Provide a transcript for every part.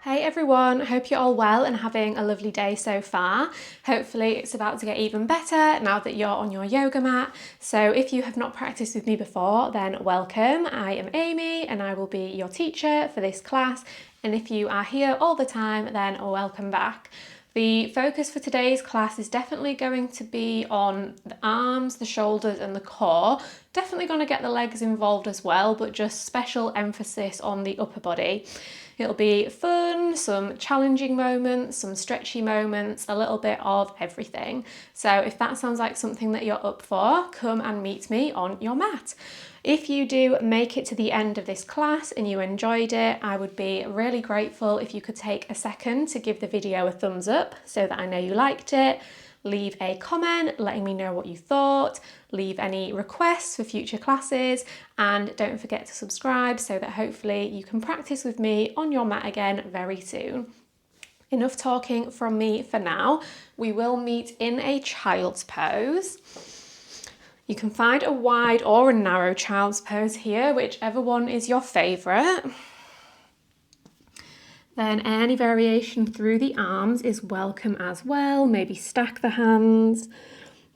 Hey everyone, hope you're all well and having a lovely day so far. Hopefully it's about to get even better now that you're on your yoga mat. So if you have not practiced with me before, then welcome. I am Amy and I will be your teacher for this class. And if you are here all the time, then welcome back. The focus for today's class is definitely going to be on the arms, the shoulders and the core. Definitely going to get the legs involved as well, but just special emphasis on the upper body. It'll be fun, some challenging moments, some stretchy moments, a little bit of everything. So if that sounds like something that you're up for, come and meet me on your mat. If you do make it to the end of this class and you enjoyed it, I would be really grateful if you could take a second to give the video a thumbs up so that I know you liked it. Leave a comment letting me know what you thought, leave any requests for future classes, and don't forget to subscribe so that hopefully you can practice with me on your mat again very soon. Enough talking from me for now. We will meet in a child's pose. You can find a wide or a narrow child's pose here, whichever one is your favourite. Then any variation through the arms is welcome as well. Maybe stack the hands,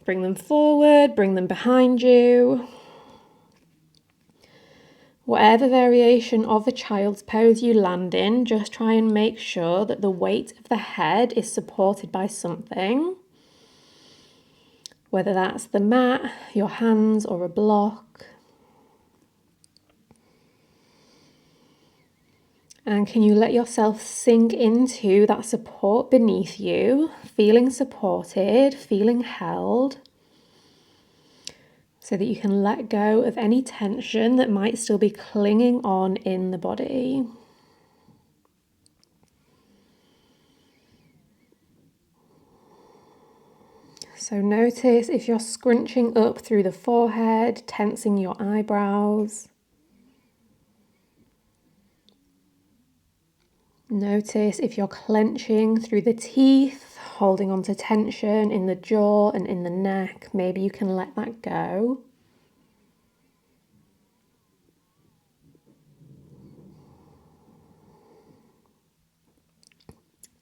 bring them forward, bring them behind you. Whatever variation of the child's pose you land in, just try and make sure that the weight of the head is supported by something. Whether that's the mat, your hands, or a block. And can you let yourself sink into that support beneath you, feeling supported, feeling held, so that you can let go of any tension that might still be clinging on in the body. So notice if you're scrunching up through the forehead, tensing your eyebrows. Notice if you're clenching through the teeth, holding on to tension in the jaw and in the neck. Maybe you can let that go.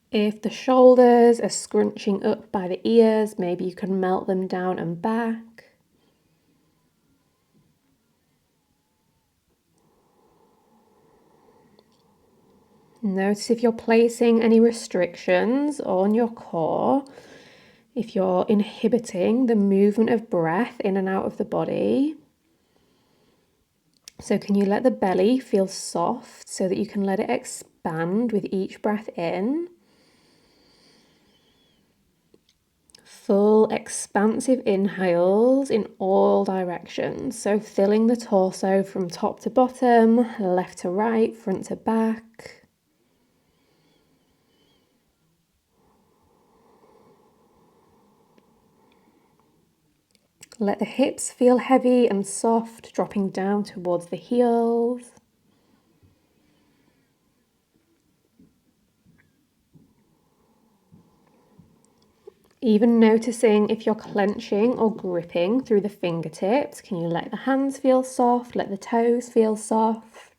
If the shoulders are scrunching up by the ears, maybe you can melt them down and back. Notice if you're placing any restrictions on your core, if you're inhibiting the movement of breath in and out of the body. So can you let the belly feel soft so that you can let it expand with each breath in? Full expansive inhales in all directions. So filling the torso from top to bottom, left to right, front to back. Let the hips feel heavy and soft, dropping down towards the heels. Even noticing if you're clenching or gripping through the fingertips. Can you let the hands feel soft? Let the toes feel soft.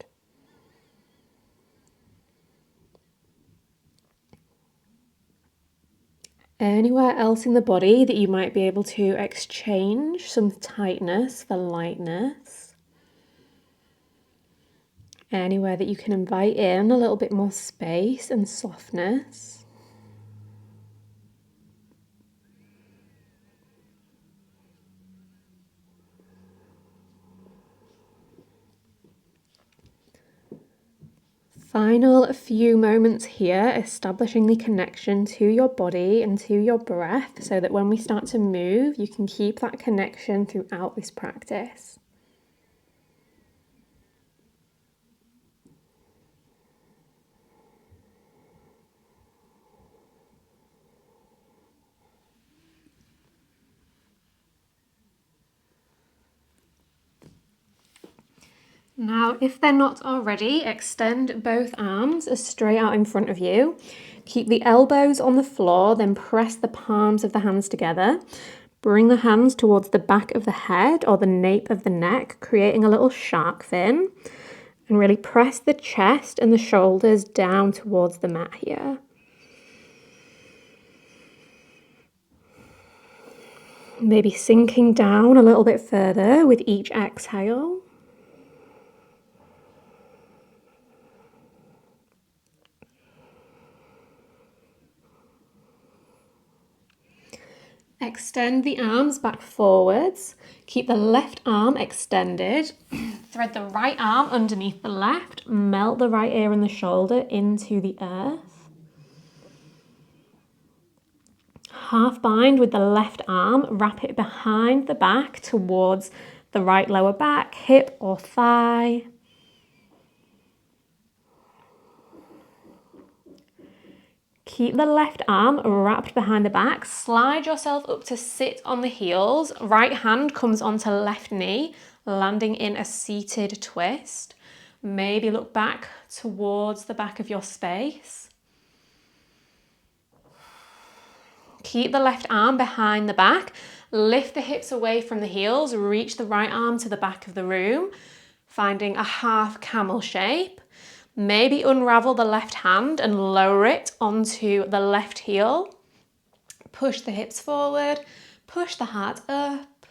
Anywhere else in the body that you might be able to exchange some tightness for lightness. Anywhere that you can invite in a little bit more space and softness. Final few moments here, establishing the connection to your body and to your breath so that when we start to move, you can keep that connection throughout this practice. Now, if they're not already, extend both arms as straight out in front of you. Keep the elbows on the floor, then press the palms of the hands together. Bring the hands towards the back of the head or the nape of the neck, creating a little shark fin. And really press the chest and the shoulders down towards the mat here. Maybe sinking down a little bit further with each exhale. Extend the arms back forwards. Keep the left arm extended. Thread the right arm underneath the left. Melt the right ear and the shoulder into the earth. Half bind with the left arm. Wrap it behind the back towards the right lower back, hip or thigh. Keep the left arm wrapped behind the back. Slide yourself up to sit on the heels. Right hand comes onto left knee, landing in a seated twist. Maybe look back towards the back of your space. Keep the left arm behind the back. Lift the hips away from the heels. Reach the right arm to the back of the room, finding a half camel shape. Maybe unravel the left hand and lower it onto the left heel. Push the hips forward, push the heart up.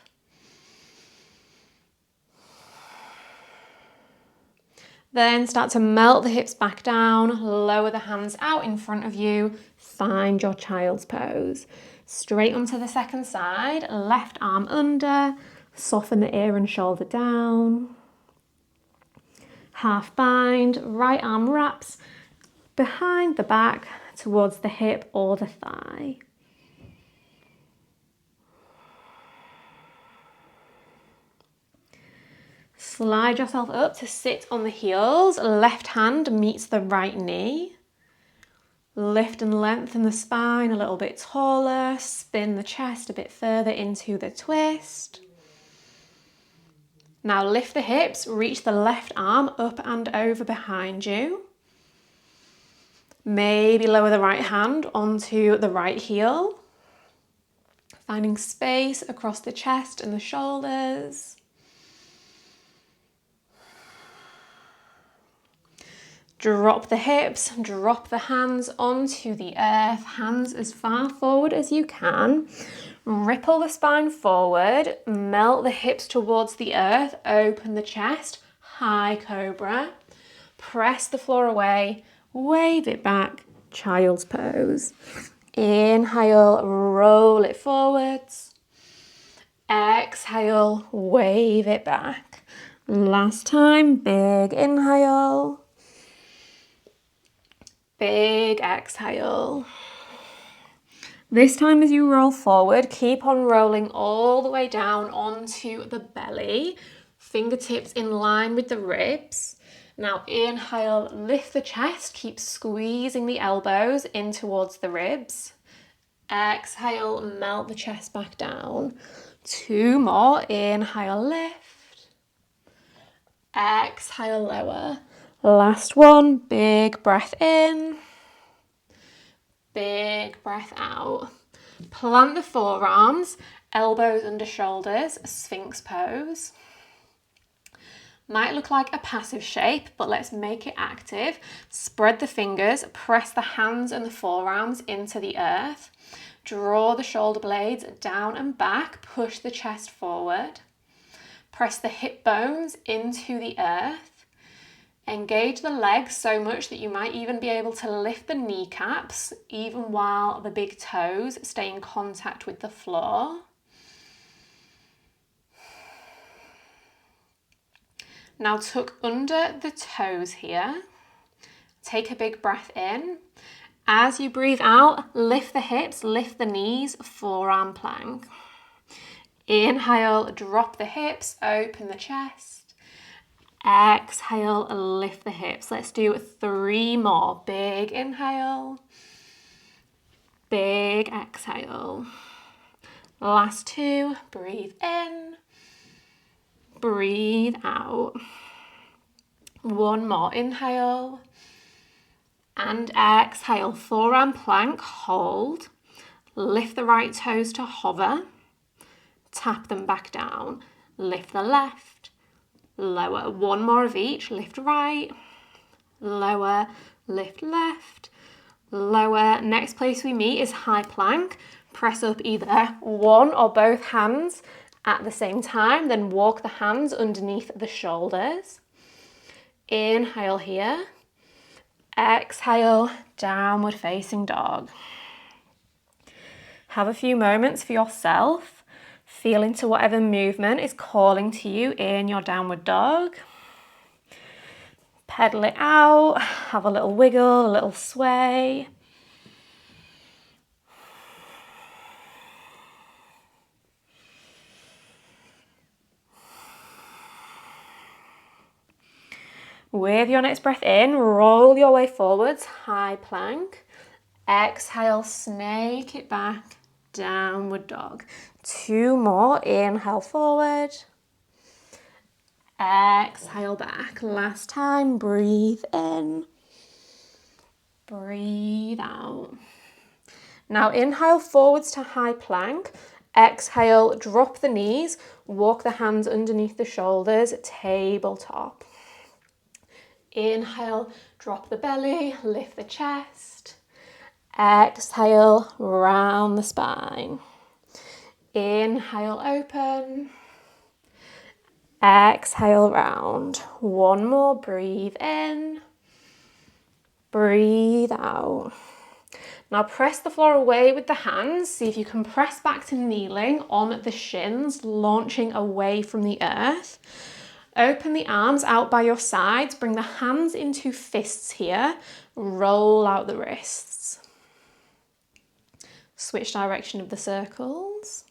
Then start to melt the hips back down, lower the hands out in front of you. Find your child's pose. Straight onto the second side, left arm under, soften the ear and shoulder down. Half bind, right arm wraps behind the back towards the hip or the thigh. Slide yourself up to sit on the heels. Left hand meets the right knee. Lift and lengthen the spine a little bit taller. Spin the chest a bit further into the twist. Now lift the hips, reach the left arm up and over behind you. Maybe lower the right hand onto the right heel. Finding space across the chest and the shoulders. Drop the hips, drop the hands onto the earth, hands as far forward as you can. Ripple the spine forward, melt the hips towards the earth, open the chest, high cobra. Press the floor away, wave it back, child's pose. Inhale, roll it forwards. Exhale, wave it back. Last time, big inhale. Big exhale. This time as you roll forward, keep on rolling all the way down onto the belly. Fingertips in line with the ribs. Now inhale, lift the chest, keep squeezing the elbows in towards the ribs. Exhale, melt the chest back down. 2 more, inhale, lift. Exhale, lower. Last one, big breath in. Big breath out. Plant the forearms, elbows under shoulders, Sphinx pose. Might look like a passive shape, but let's make it active. Spread the fingers, press the hands and the forearms into the earth. Draw the shoulder blades down and back, push the chest forward. Press the hip bones into the earth. Engage the legs so much that you might even be able to lift the kneecaps, even while the big toes stay in contact with the floor. Now tuck under the toes here. Take a big breath in. As you breathe out, lift the hips, lift the knees, forearm plank. Inhale, drop the hips, open the chest. Exhale, lift the hips. Let's do 3 more. Big inhale. Big exhale. Last 2. Breathe in. Breathe out. 1 more. Inhale. And exhale. Forearm plank. Hold. Lift the right toes to hover. Tap them back down. Lift the left. lower. One more of each. Lift right, lower, lift left, lower. Next place we meet is high plank. Press up either one or both hands at the same time, then walk the hands underneath the shoulders. Inhale here. Exhale, downward facing dog. Have a few moments for yourself. Feel into whatever movement is calling to you in your downward dog. Pedal it out, have a little wiggle, a little sway. With your next breath in, roll your way forwards, high plank. Exhale, snake it back, downward dog. 2 more, inhale forward. Exhale back. Last time, breathe in. Breathe out. Now inhale forwards to high plank. Exhale, drop the knees, walk the hands underneath the shoulders, tabletop. Inhale, drop the belly, lift the chest. Exhale, round the spine. Inhale, open. Exhale, round. 1 more, breathe in. Breathe out. Now press the floor away with the hands. See if you can press back to kneeling on the shins, launching away from the earth. Open the arms out by your sides. Bring the hands into fists here. Roll out the wrists. Switch direction of the circles.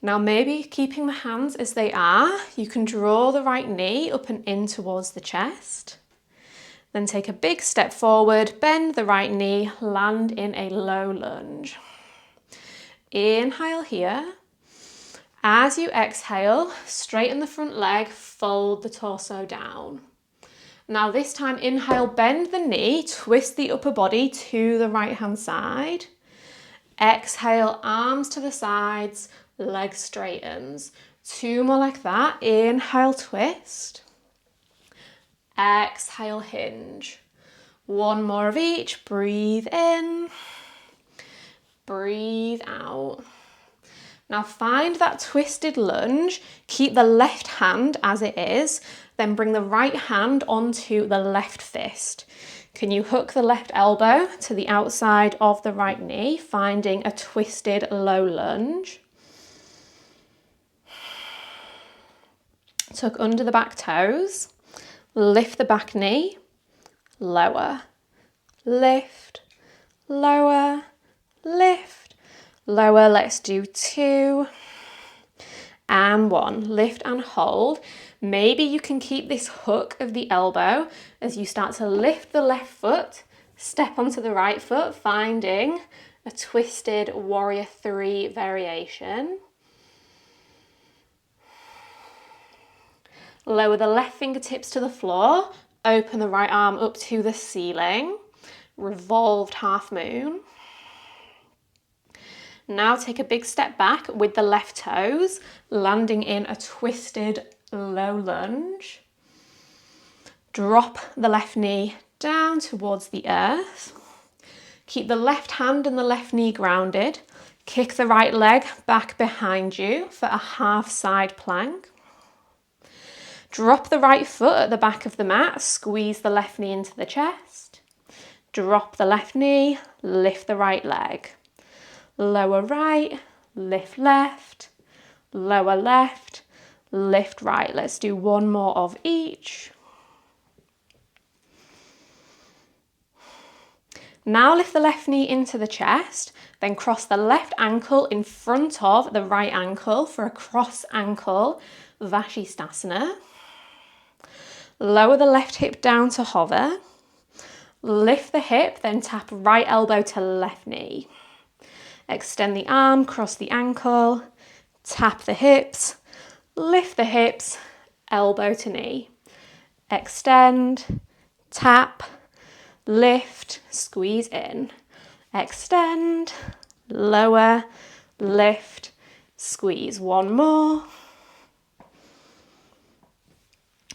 Now maybe keeping the hands as they are, you can draw the right knee up and in towards the chest. Then take a big step forward, bend the right knee, land in a low lunge. Inhale here. As you exhale, straighten the front leg, fold the torso down. Now this time, inhale, bend the knee, twist the upper body to the right hand side. Exhale, arms to the sides, leg straightens. 2 more like that. Inhale, twist. Exhale, hinge. 1 more of each. Breathe in. Breathe out. Now find that twisted lunge. Keep the left hand as it is. Then bring the right hand onto the left fist. Can you hook the left elbow to the outside of the right knee, finding a twisted low lunge? Tuck under the back toes. Lift the back knee. Lower. Lift. Lower. Lift. Lower. Let's do 2 and 1. Lift and hold. Maybe you can keep this hook of the elbow as you start to lift the left foot, step onto the right foot, finding a twisted warrior 3 variation. Lower the left fingertips to the floor, open the right arm up to the ceiling, revolved half moon. Now take a big step back with the left toes, landing in a twisted low lunge. Drop the left knee down towards the earth. Keep the left hand and the left knee grounded. Kick the right leg back behind you for a half side plank. Drop the right foot at the back of the mat. Squeeze the left knee into the chest. Drop the left knee, lift the right leg. Lower right, lift left, lower left, lift right. Let's do 1 more of each. Now lift the left knee into the chest, then cross the left ankle in front of the right ankle for a cross ankle Vashisthasana. Lower the left hip down to hover. Lift the hip, then tap right elbow to left knee. Extend the arm, cross the ankle, tap the hips, lift the hips, elbow to knee. Extend, tap, lift, squeeze in. Extend, lower, lift, squeeze. 1 more.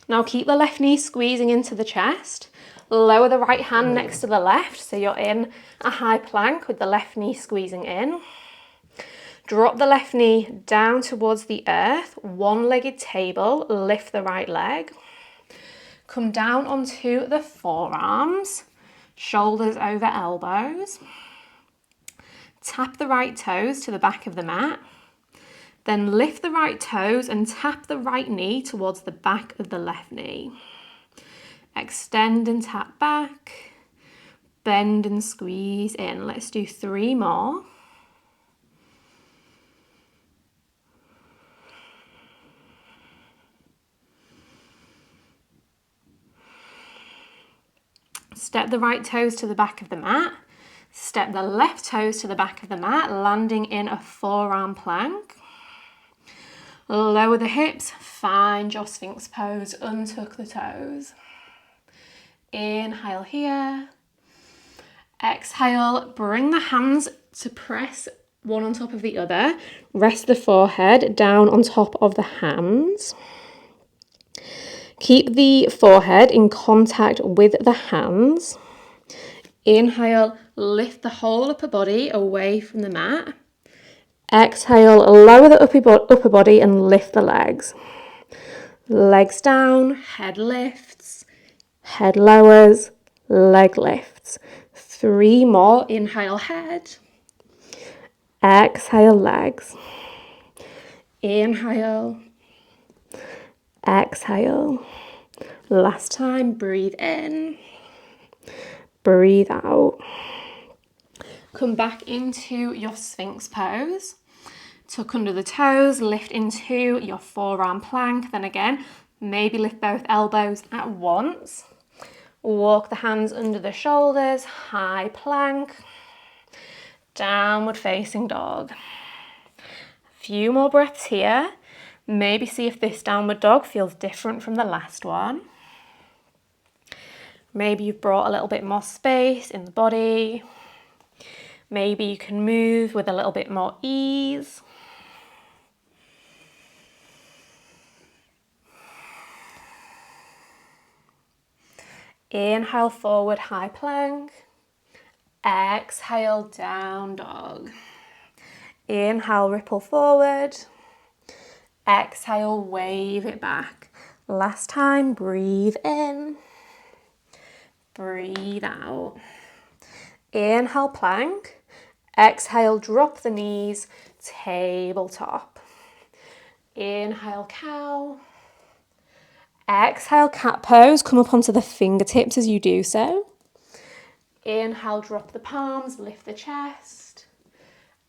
Now keep the left knee squeezing into the chest. Lower the right hand next to the left, so you're in a high plank with the left knee squeezing in. Drop the left knee down towards the earth, one-legged table, lift the right leg. Come down onto the forearms, shoulders over elbows. Tap the right toes to the back of the mat. Then lift the right toes and tap the right knee towards the back of the left knee. Extend and tap back. Bend and squeeze in. Let's do 3 more. Step the right toes to the back of the mat. Step the left toes to the back of the mat, landing in a forearm plank. Lower the hips, find your Sphinx pose, untuck the toes. Inhale here. Exhale, bring the hands to press one on top of the other. Rest the forehead down on top of the hands. Keep the forehead in contact with the hands. Inhale, lift the whole upper body away from the mat. Exhale, lower the upper body and lift the legs. Legs down, head lifts, head lowers, leg lifts. 3 more. Inhale, head. Exhale, legs. Inhale. Exhale. Last time, breathe in. Breathe out. Come back into your Sphinx pose. Tuck under the toes, lift into your forearm plank. Then again, maybe lift both elbows at once. Walk the hands under the shoulders, high plank. Downward facing dog. A few more breaths here. Maybe see if this downward dog feels different from the last one. Maybe you've brought a little bit more space in the body. Maybe you can move with a little bit more ease. Inhale, forward, high plank. Exhale, down dog. Inhale, ripple forward. Exhale, wave it back. Last time, breathe in. Breathe out. Inhale, plank. Exhale, drop the knees, tabletop. Inhale, cow. Exhale, cat pose. Come up onto the fingertips as you do so. Inhale, drop the palms, lift the chest.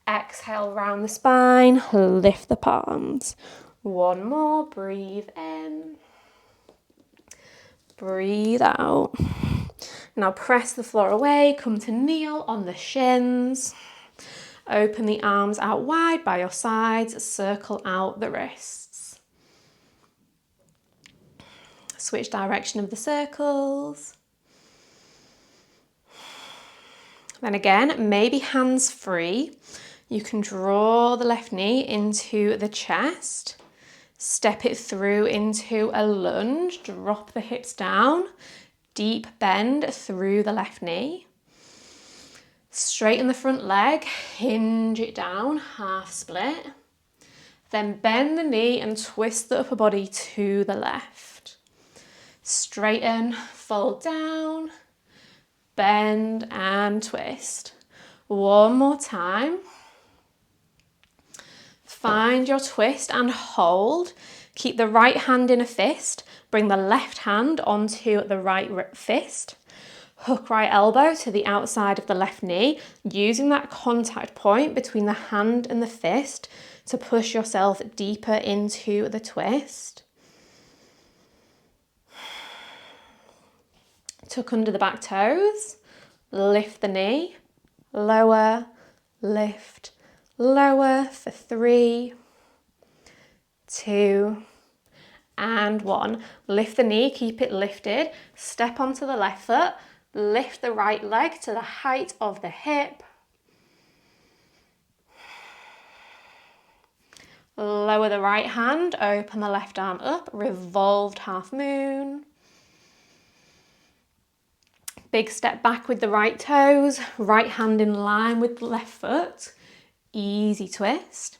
Exhale, round the spine, lift the palms. 1 more, breathe in. Breathe out. Now press the floor away, come to kneel on the shins. Open the arms out wide by your sides, circle out the wrists. Switch direction of the circles. Then again, maybe hands free. You can draw the left knee into the chest. Step it through into a lunge. Drop the hips down. Deep bend through the left knee. Straighten the front leg. Hinge it down, half split. Then bend the knee and twist the upper body to the left. Straighten, fold down, bend and twist. 1 more time. Find your twist and hold. Keep the right hand in a fist. Bring the left hand onto the right fist. Hook right elbow to the outside of the left knee, using that contact point between the hand and the fist to push yourself deeper into the twist. Tuck under the back toes, lift the knee, lower, lift, lower for 3, 2, and 1. Lift the knee, keep it lifted, step onto the left foot, lift the right leg to the height of the hip. Lower the right hand, open the left arm up, revolved half moon. Big step back with the right toes, right hand in line with the left foot. Easy twist.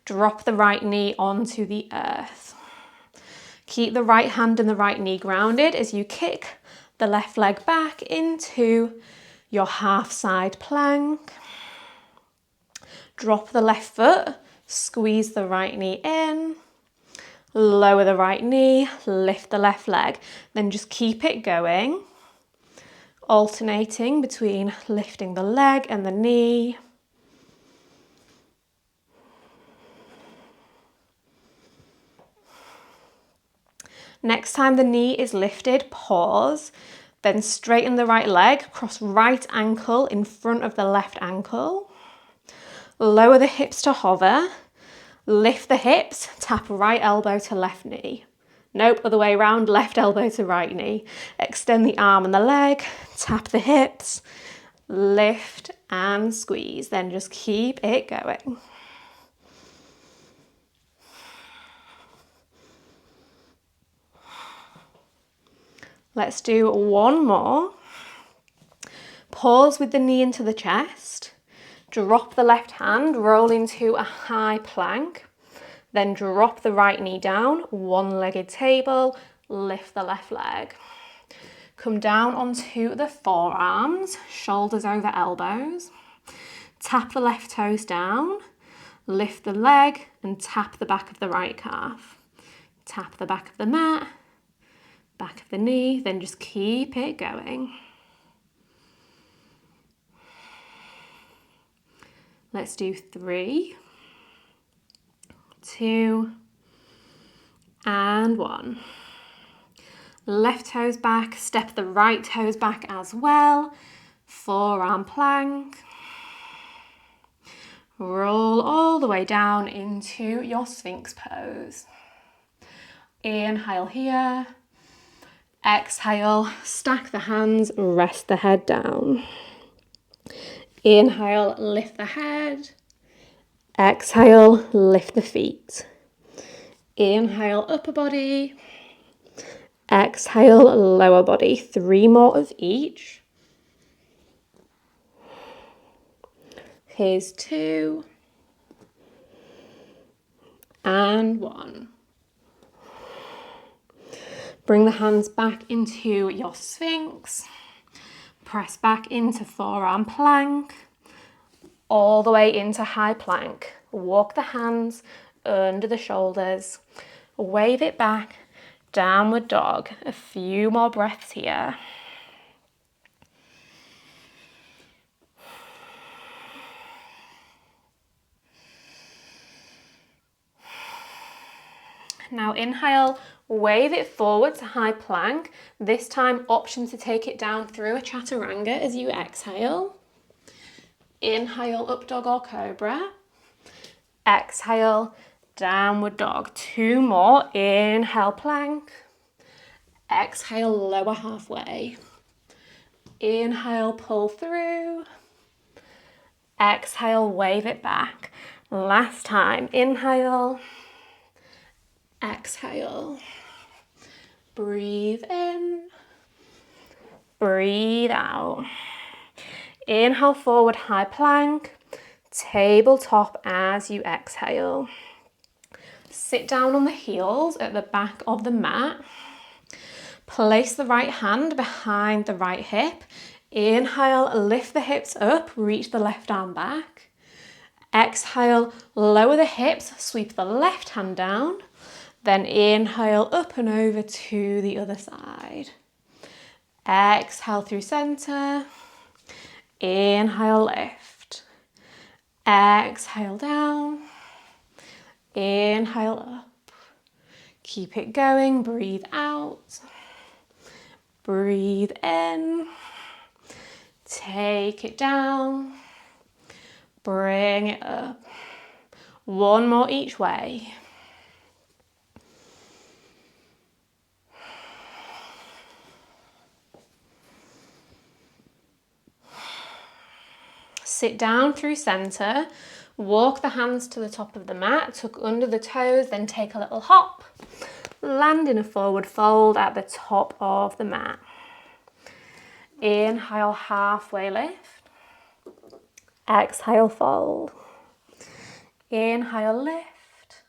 Drop the right knee onto the earth. Keep the right hand and the right knee grounded as you kick the left leg back into your half side plank. Drop the left foot, squeeze the right knee in. Lower the right knee, lift the left leg. Then just keep it going. Alternating between lifting the leg and the knee. Next time the knee is lifted, pause. Then straighten the right leg, cross right ankle in front of the left ankle. Lower the hips to hover. Lift the hips, tap right elbow to left knee. Nope, other way around, left elbow to right knee. Extend the arm and the leg, tap the hips, lift and squeeze. Then just keep it going. Let's do one more. Pause with the knee into the chest. Drop the left hand, roll into a high plank. Then drop the right knee down, one-legged table, lift the left leg. Come down onto the forearms, shoulders over elbows. Tap the left toes down, lift the leg and tap the back of the right calf. Tap the back of the mat, back of the knee, then just keep it going. Let's do 3, 2, and 1. Left toes back, step the right toes back as well. Forearm plank. Roll all the way down into your Sphinx pose. Inhale here. Exhale, stack the hands, rest the head down. Inhale, lift the head. Exhale, lift the feet. Inhale, upper body. Exhale, lower body. 3 more of each. Here's 2. And 1. Bring the hands back into your Sphinx. Press back into forearm plank. All the way into high plank. Walk the hands under the shoulders. Wave it back. Downward dog. A few more breaths here. Now inhale, wave it forward to high plank. This time option to take it down through a chaturanga as you exhale. Inhale, up dog or cobra. Exhale, downward dog. 2 more. Inhale, plank. Exhale, lower halfway. Inhale, pull through. Exhale, wave it back. Last time. Inhale. Exhale. Breathe in. Breathe out. Inhale, forward high plank. Tabletop as you exhale. Sit down on the heels at the back of the mat. Place the right hand behind the right hip. Inhale, lift the hips up, reach the left arm back. Exhale, lower the hips, sweep the left hand down. Then inhale, up and over to the other side. Exhale through center. Inhale, lift. Exhale down. Inhale up. Keep it going, breathe out. Breathe in. Take it down. Bring it up. 1 more each way. Sit down through center. Walk the hands to the top of the mat, tuck under the toes, then take a little hop. Land in a forward fold at the top of the mat. Inhale, halfway lift. Exhale, fold. Inhale, lift.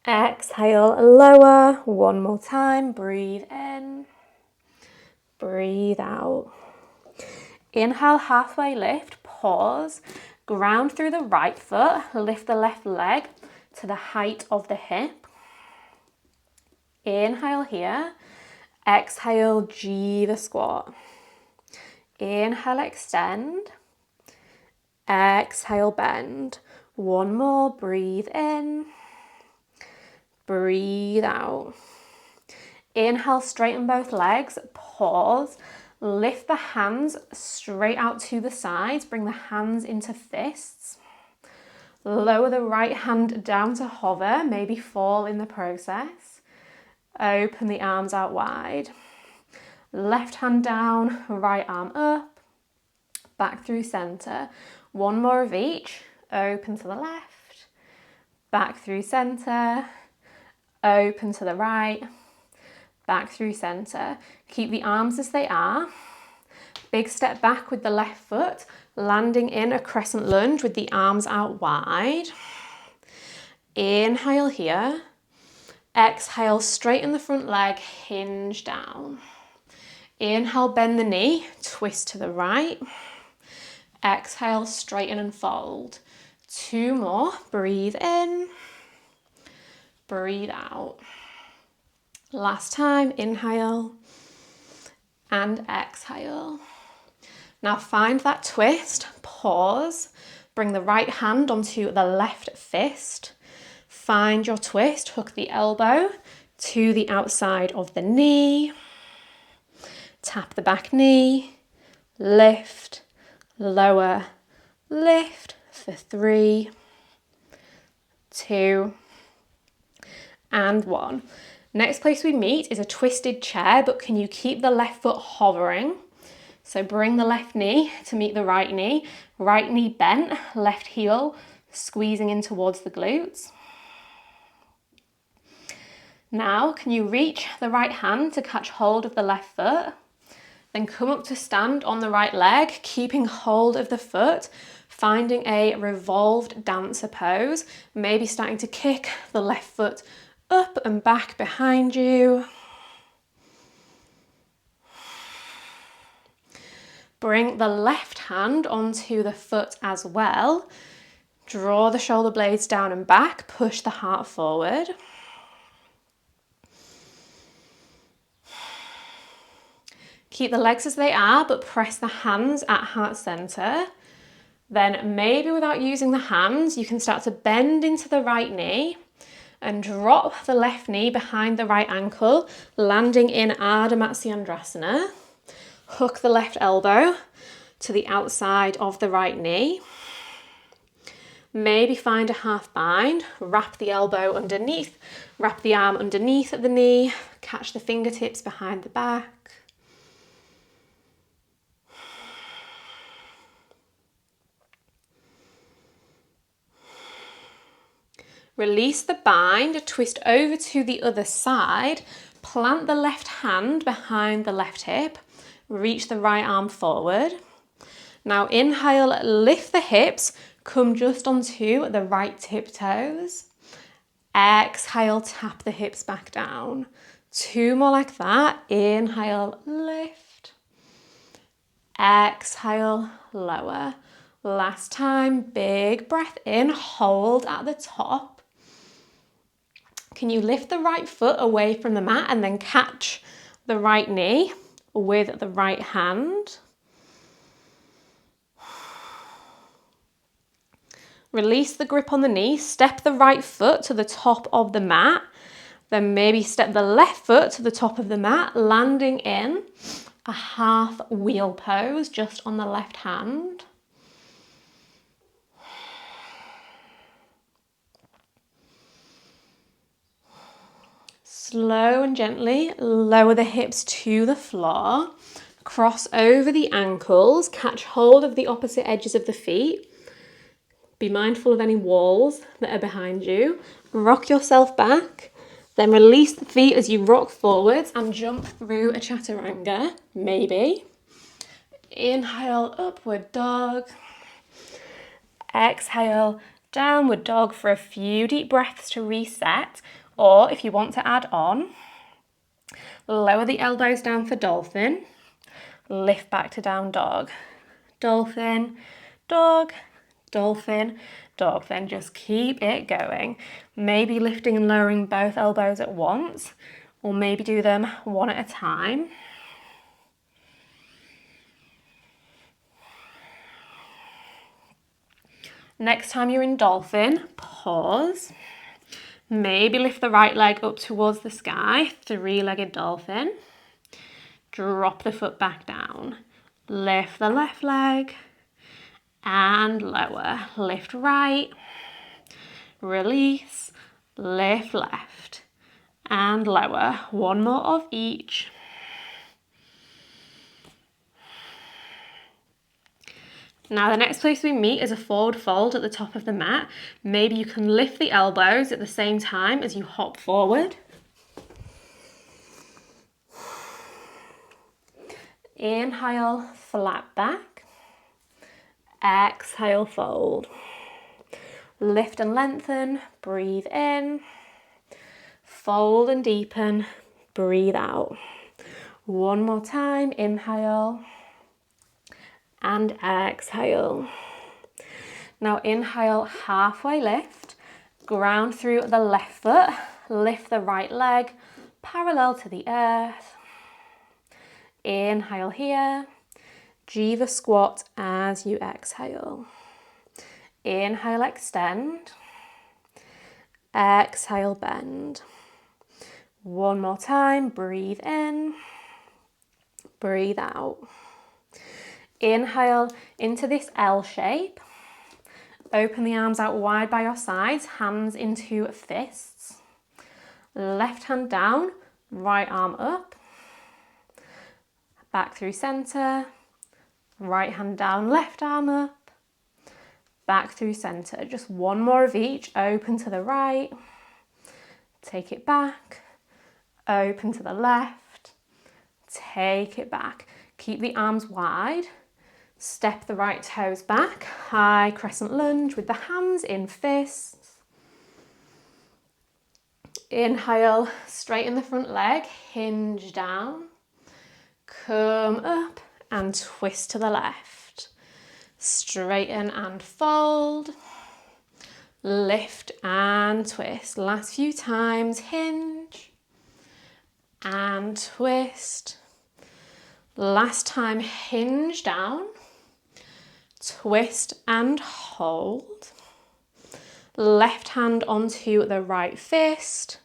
Exhale, lower. One more time. Breathe in. Breathe out. Inhale, halfway lift. Pause. Ground through the right foot. Lift the left leg to the height of the hip. Inhale here. Exhale, Jiva squat. Inhale, extend. Exhale, bend. One more. Breathe in. Breathe out. Inhale, straighten both legs. Pause. Lift the hands straight out to the sides. Bring the hands into fists. Lower the right hand down to hover. Maybe fall in the process. Open the arms out wide. Left hand down, right arm up. Back through center. One more of each. Open to the left. Back through center. Open to the right. Back through center. Keep the arms as they are. Big step back with the left foot, landing in a crescent lunge with the arms out wide. Inhale here. Exhale, straighten the front leg, hinge down. Inhale, bend the knee, twist to the right. Exhale, straighten and fold. Two more. Breathe in. Breathe out. Last time, inhale and exhale. Now find that twist, pause, bring the right hand onto the left fist. Find your twist, hook the elbow to the outside of the knee. Tap the back knee, lift, lower, lift for 3, 2, and 1. Next place we meet is a twisted chair, but can you keep the left foot hovering? So bring the left knee to meet the right knee bent, left heel squeezing in towards the glutes. Now, can you reach the right hand to catch hold of the left foot? Then come up to stand on the right leg, keeping hold of the foot, finding a revolved dancer pose, maybe starting to kick the left foot up and back behind you. Bring the left hand onto the foot as well. Draw the shoulder blades down and back, push the heart forward. Keep the legs as they are, but press the hands at heart center. Then maybe without using the hands, you can start to bend into the right knee and drop the left knee behind the right ankle, landing in Ardha Matsyendrasana. Hook the left elbow to the outside of the right knee. Maybe find a half bind, wrap the elbow underneath, wrap the arm underneath the knee, catch the fingertips behind the back. Release the bind, twist over to the other side, plant the left hand behind the left hip, reach the right arm forward. Now inhale, lift the hips, come just onto the right tiptoes. Exhale, tap the hips back down. 2 more like that. Inhale, lift. Exhale, lower. Last time, big breath in, hold at the top. Can you lift the right foot away from the mat and then catch the right knee with the right hand? Release the grip on the knee, step the right foot to the top of the mat, then maybe step the left foot to the top of the mat, landing in a half wheel pose just on the left hand. Slow and gently lower the hips to the floor, cross over the ankles, catch hold of the opposite edges of the feet, Be mindful of any walls that are behind you. Rock yourself back, then release the feet as you rock forwards and jump through a chaturanga, maybe. Inhale, upward dog. Exhale, downward dog for a few deep breaths to reset. Or if you want to add on, lower the elbows down for dolphin. Lift back to down dog. Dolphin, dog, dolphin, dog. Then just keep it going. Maybe lifting and lowering both elbows at once, or maybe do them one at a time. Next time you're in dolphin, pause. Maybe lift the right leg up towards the sky, three-legged dolphin. Drop the foot back down. Lift the left leg and lower. Lift right, release, lift left and lower. One more of each. Now the next place we meet is a forward fold at the top of the mat. Maybe you can lift the elbows at the same time as you hop forward. Inhale, flat back. Exhale, fold. Lift and lengthen, breathe in. Fold and deepen, breathe out. One more time, inhale. And exhale. Now inhale, halfway lift, ground through the left foot, lift the right leg parallel to the earth. Inhale here, Jiva squat as you exhale. Inhale, extend. Exhale, bend. One more time, breathe in, breathe out. Inhale into this L shape. Open the arms out wide by your sides, hands into fists. Left hand down, right arm up. Back through center. Right hand down, left arm up. Back through center. Just one more of each. Open to the right. Take it back. Open to the left. Take it back. Keep the arms wide. Step the right toes back, high crescent lunge with the hands in fists. Inhale, straighten the front leg, hinge down. Come up and twist to the left. Straighten and fold. Lift and twist. Last few times, hinge and twist. Last time, hinge down. Twist and hold. Left hand onto the right fist.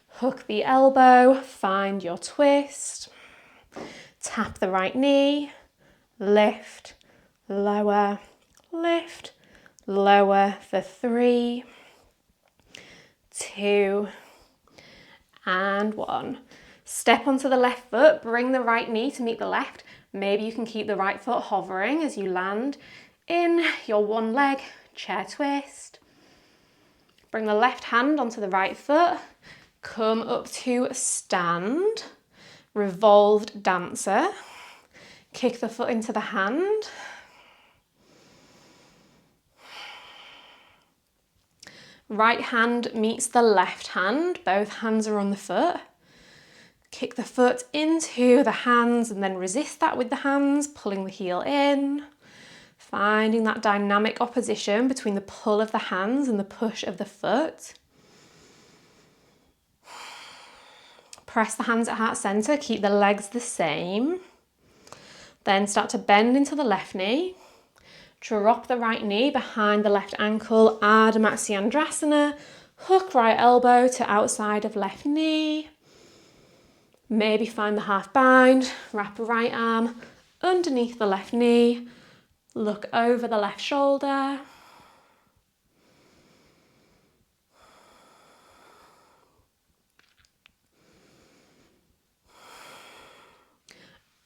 Hook the elbow, find your twist. Tap the right knee. Lift, lower, lift, lower for 3, 2, and 1. Step onto the left foot, bring the right knee to meet the left. Maybe you can keep the right foot hovering as you land in your one leg chair twist. Bring the left hand onto the right foot. Come up to stand, revolved dancer. Kick the foot into the hand. Right hand meets the left hand. Both hands are on the foot. Kick the foot into the hands and then resist that with the hands, pulling the heel in. Finding that dynamic opposition between the pull of the hands and the push of the foot. Press the hands at heart center, keep the legs the same. Then start to bend into the left knee. Drop the right knee behind the left ankle, Ardha Matsyendrasana. Hook right elbow to outside of left knee. Maybe find the half bind, wrap a right arm underneath the left knee. Look over the left shoulder.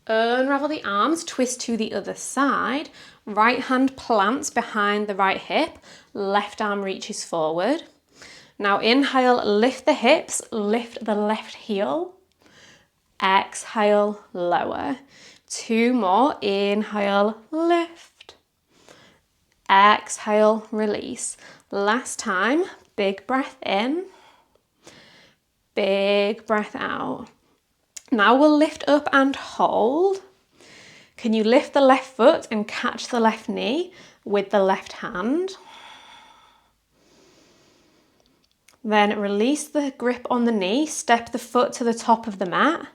Unravel the arms, twist to the other side. Right hand plants behind the right hip, left arm reaches forward. Now inhale, lift the hips, lift the left heel. Exhale, lower. 2 more, inhale, lift. Exhale, release. Last time, big breath in, big breath out. Now we'll lift up and hold. Can you lift the left foot and catch the left knee with the left hand? Then release the grip on the knee, step the foot to the top of the mat.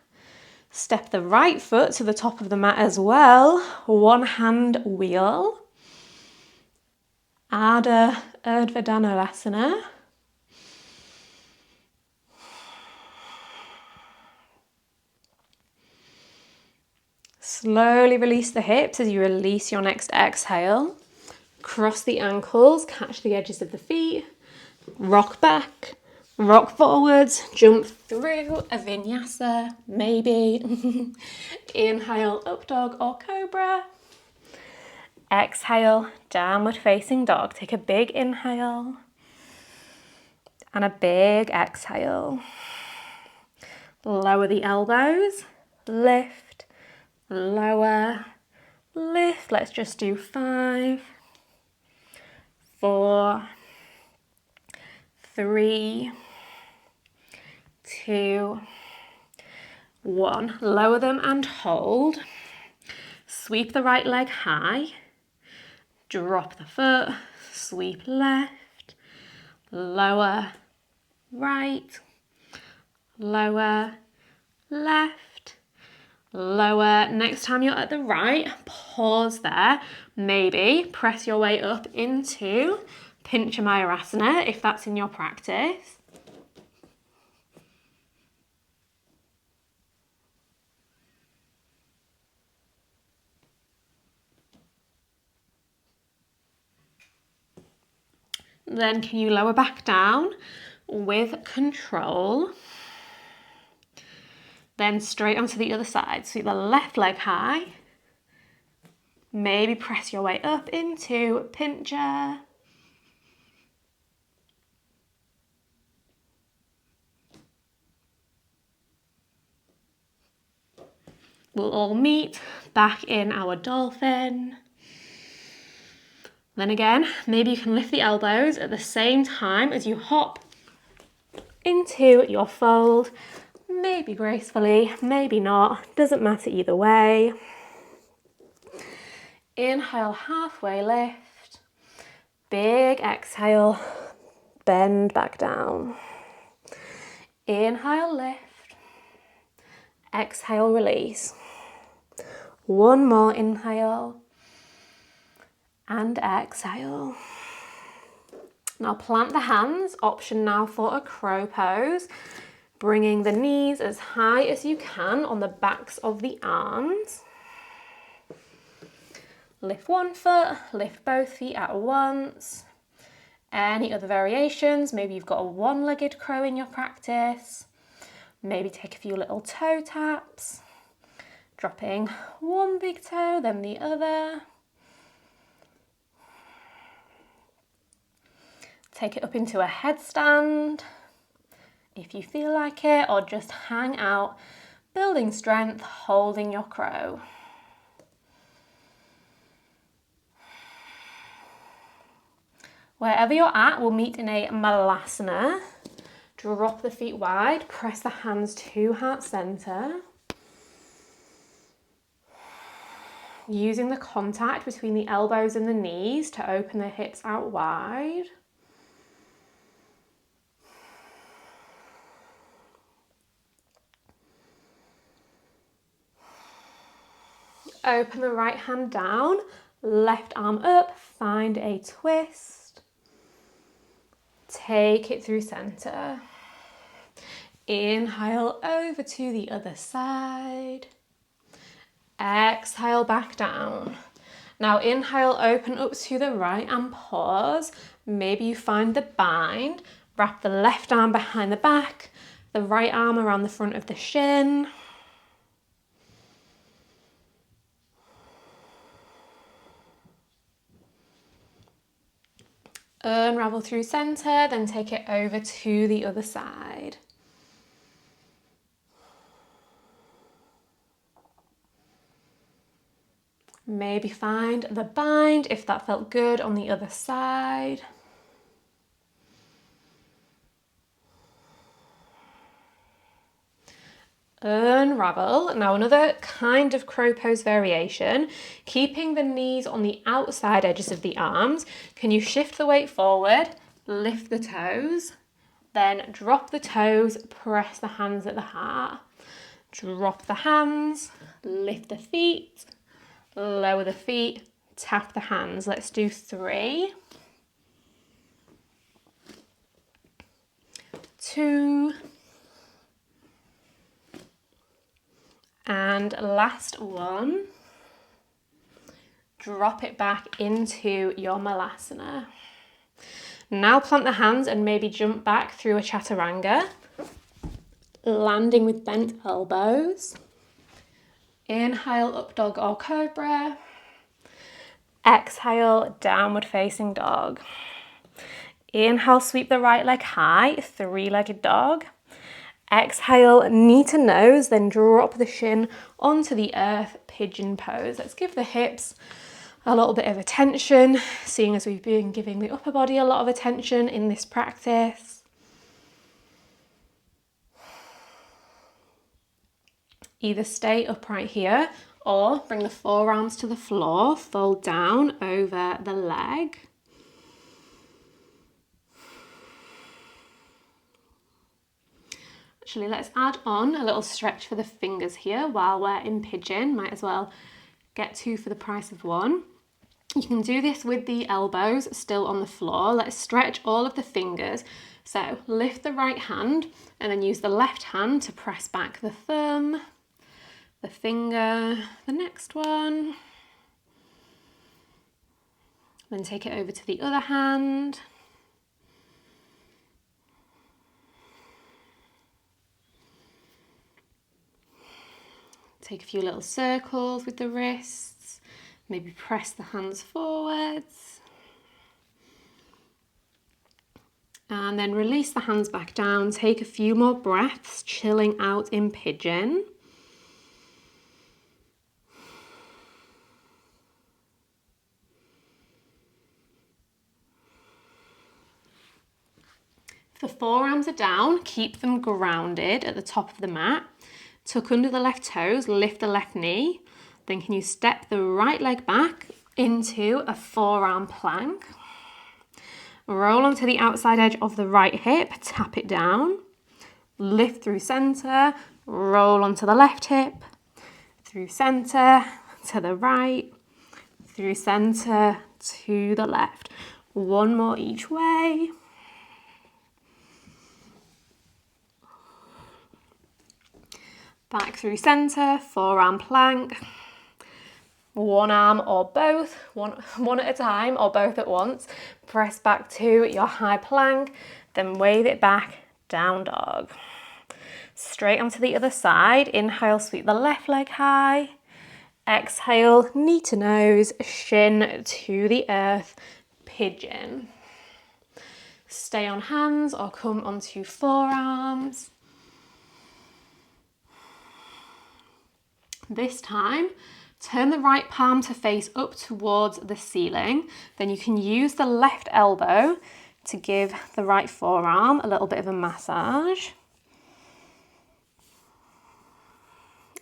Step the right foot to the top of the mat as well. One hand wheel. Ardha Urdhva Dhanurasana. Slowly release the hips as you release your next exhale. Cross the ankles, catch the edges of the feet. Rock back, rock forwards, jump through a vinyasa, maybe. Inhale, up dog or cobra. Exhale, downward facing dog. Take a big inhale and a big exhale. Lower the elbows, lift, lower, lift. Let's just do 5, 4, 3, 2, 1. Lower them and hold. Sweep the right leg high. Drop the foot. Sweep left. Lower, right. Lower, left. Lower. Next time you're at the right, pause there. Maybe press your way up into Pincha if that's in your practice. Then can you lower back down with control? Then straight onto the other side. Sweep the left leg high. Maybe press your way up into Pincha. We'll all meet back in our dolphin. Then again, maybe you can lift the elbows at the same time as you hop into your fold. Maybe gracefully, maybe not, doesn't matter either way. Inhale, halfway lift. Big exhale, bend back down. Inhale, lift. Exhale, release. One more inhale and exhale. Now plant the hands, option now for a crow pose, bringing the knees as high as you can on the backs of the arms. Lift one foot, lift both feet at once. Any other variations? Maybe you've got a one-legged crow in your practice. Maybe take a few little toe taps. Dropping one big toe, then the other. Take it up into a headstand if you feel like it, or just hang out, building strength, holding your crow. Wherever you're at, we'll meet in a malasana. Drop the feet wide, press the hands to heart center. Using the contact between the elbows and the knees to open the hips out wide. Open the right hand down, left arm up, find a twist. Take it through center. Inhale over to the other side. Exhale back down. Now inhale, open up to the right and pause. Maybe you find the bind. Wrap the left arm behind the back, the right arm around the front of the shin. Unravel through center, then take it over to the other side. Maybe find the bind if that felt good on the other side. Unravel. Now another kind of crow pose variation, keeping the knees on the outside edges of the arms. Can you shift the weight forward, lift the toes, then drop the toes, press the hands at the heart. Drop the hands, lift the feet, lower the feet, tap the hands. Let's do 3, 2, and last one. Drop it back into your malasana. Now plant the hands and maybe jump back through a chaturanga, landing with bent elbows. Inhale, up dog or cobra. Exhale, downward facing dog. Inhale, sweep the right leg high, 3-legged dog. Exhale, knee to nose, then drop the shin onto the earth, pigeon pose. Let's give the hips a little bit of attention, seeing as we've been giving the upper body a lot of attention in this practice. Either stay upright here or bring the forearms to the floor, fold down over the leg. Actually, let's add on a little stretch for the fingers here while we're in pigeon. Might as well get 2 for the price of 1. You can do this with the elbows still on the floor. Let's stretch all of the fingers. So lift the right hand and then use the left hand to press back the thumb, the finger, the next one. Then take it over to the other hand. Take a few little circles with the wrists, maybe press the hands forwards. And then release the hands back down, take a few more breaths, chilling out in pigeon. If the forearms are down, keep them grounded at the top of the mat. Tuck under the left toes, lift the left knee. Then can you step the right leg back into a forearm plank. Roll onto the outside edge of the right hip, tap it down. Lift through center, roll onto the left hip, through center to the right, through center to the left. One more each way. Back through center, forearm plank. One arm or both, one at a time or both at once. Press back to your high plank, then wave it back, down dog. Straight onto the other side. Inhale, sweep the left leg high. Exhale, knee to nose, shin to the earth, pigeon. Stay on hands or come onto forearms. This time, turn the right palm to face up towards the ceiling. Then you can use the left elbow to give the right forearm a little bit of a massage.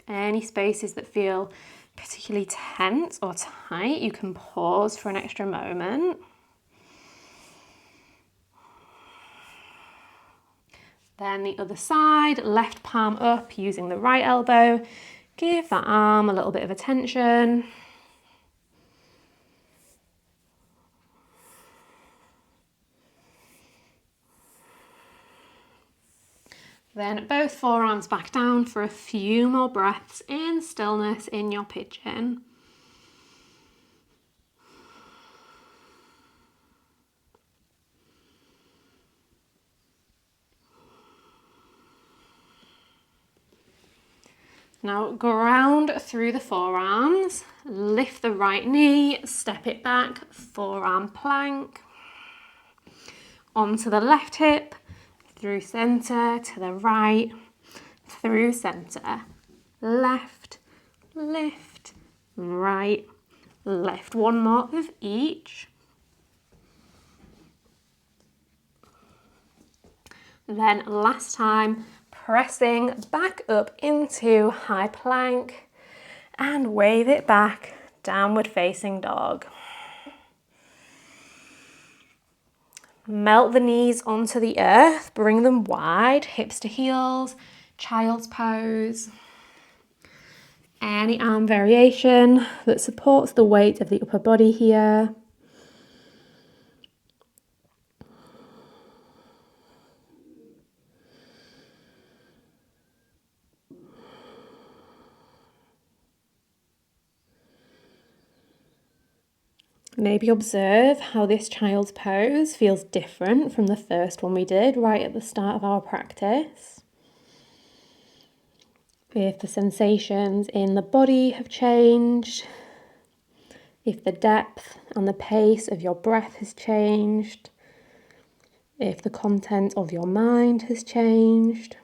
Any spaces that feel particularly tense or tight, you can pause for an extra moment. Then the other side, left palm up using the right elbow. Give that arm a little bit of attention. Then both forearms back down for a few more breaths in stillness in your pigeon. Now ground through the forearms, lift the right knee, step it back, forearm plank. onto the left hip, through center, to the right, through center, left, lift, right, left. One more of each. Then last time, pressing back up into high plank and wave it back, downward facing dog. Melt the knees onto the earth, bring them wide, hips to heels, child's pose. Any arm variation that supports the weight of the upper body here. Maybe observe how this child's pose feels different from the first one we did right at the start of our practice. If the sensations in the body have changed, if the depth and the pace of your breath has changed, if the content of your mind has changed.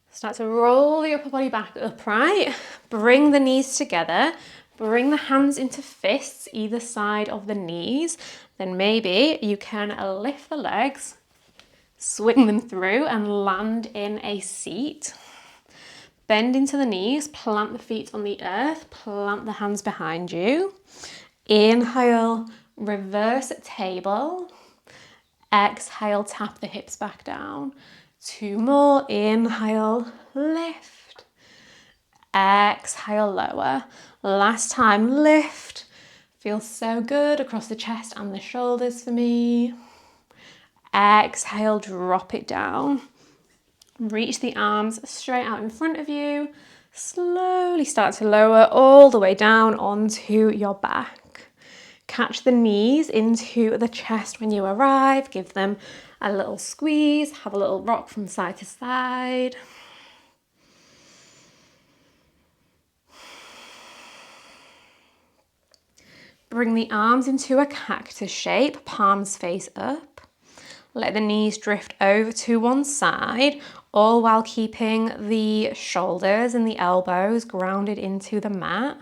Start to roll the upper body back upright, bring the knees together, bring the hands into fists either side of the knees. Then maybe you can lift the legs, swing them through and land in a seat. Bend into the knees, plant the feet on the earth, plant the hands behind you. Inhale, reverse table. Exhale, tap the hips back down. 2 more, inhale, lift. Exhale, lower. Last time, lift. Feels so good across the chest and the shoulders for me. Exhale, drop it down. Reach the arms straight out in front of you. Slowly start to lower all the way down onto your back. Catch the knees into the chest when you arrive. Give them a little squeeze. Have a little rock from side to side. Bring the arms into a cactus shape, palms face up. Let the knees drift over to one side, all while keeping the shoulders and the elbows grounded into the mat.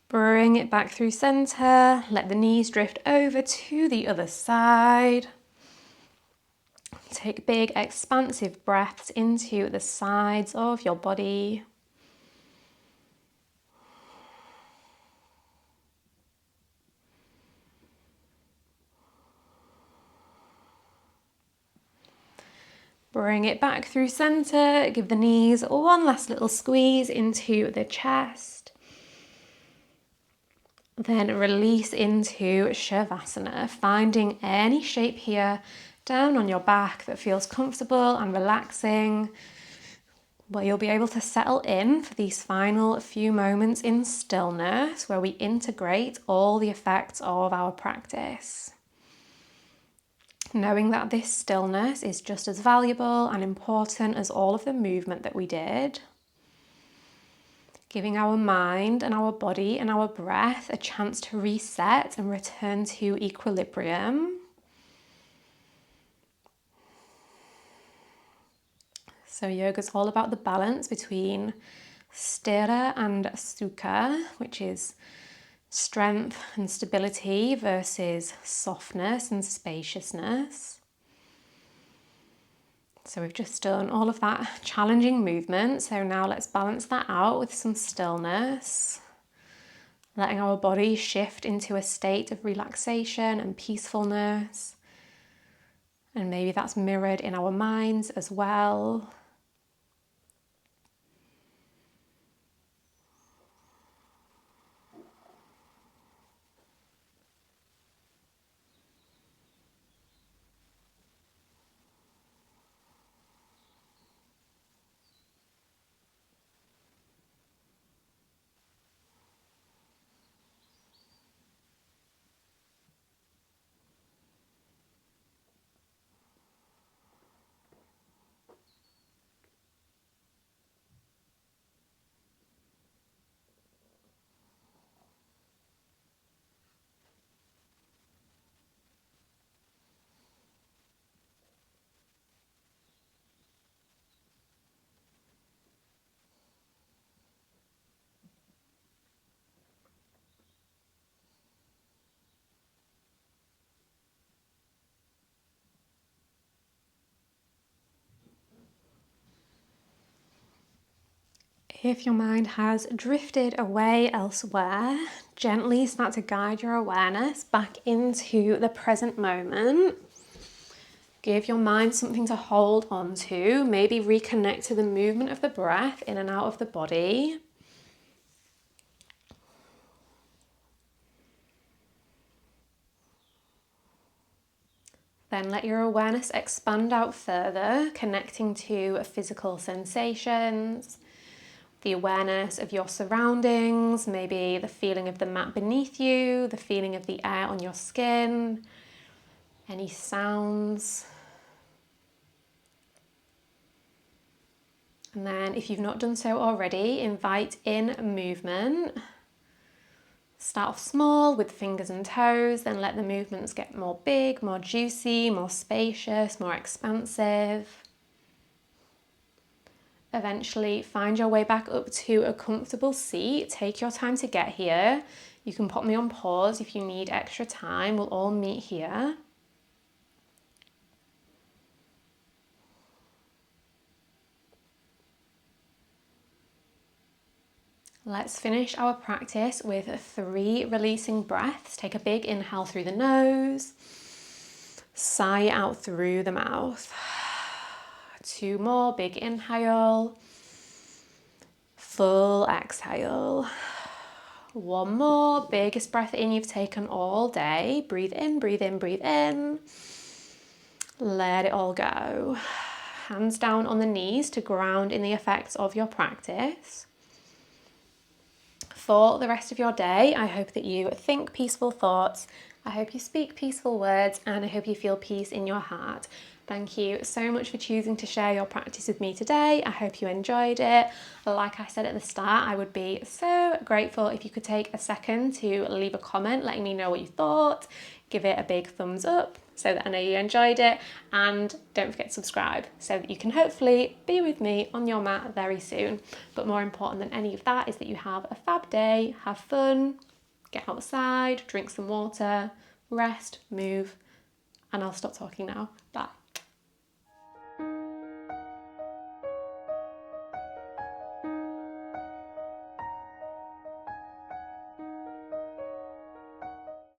Bring it back through center. Let the knees drift over to the other side. Take big expansive breaths into the sides of your body. Bring it back through center. Give the knees one last little squeeze into the chest. Then release into Savasana, finding any shape here down on your back that feels comfortable and relaxing, where you'll be able to settle in for these final few moments in stillness, where we integrate all the effects of our practice. Knowing that this stillness is just as valuable and important as all of the movement that we did. Giving our mind and our body and our breath a chance to reset and return to equilibrium. So yoga's all about the balance between sthira and sukha, which is strength and stability versus softness and spaciousness. So we've just done all of that challenging movement. So now let's balance that out with some stillness. Letting our body shift into a state of relaxation and peacefulness. And maybe that's mirrored in our minds as well. If your mind has drifted away elsewhere, gently start to guide your awareness back into the present moment. Give your mind something to hold on to, maybe reconnect to the movement of the breath in and out of the body. Then let your awareness expand out further, connecting to physical sensations, the awareness of your surroundings, maybe the feeling of the mat beneath you, the feeling of the air on your skin, any sounds. And then if you've not done so already, invite in movement. Start off small with fingers and toes, then let the movements get more big, more juicy, more spacious, more expansive. Eventually find your way back up to a comfortable seat. Take your time to get here. You can pop me on pause if you need extra time. We'll all meet here. Let's finish our practice with 3 releasing breaths. Take a big inhale through the nose, sigh out through the mouth. 2 more, big inhale, full exhale. 1 more, biggest breath in you've taken all day. Breathe in, breathe in, breathe in. Let it all go. Hands down on the knees to ground in the effects of your practice. For the rest of your day, I hope that you think peaceful thoughts, I hope you speak peaceful words, and I hope you feel peace in your heart. Thank you so much for choosing to share your practice with me today. I hope you enjoyed it. Like I said at the start, I would be so grateful if you could take a second to leave a comment letting me know what you thought. Give it a big thumbs up so that I know you enjoyed it, and don't forget to subscribe so that you can hopefully be with me on your mat very soon. But more important than any of that is that you have a fab day, have fun, get outside, drink some water, rest, move, and I'll stop talking now. Bye.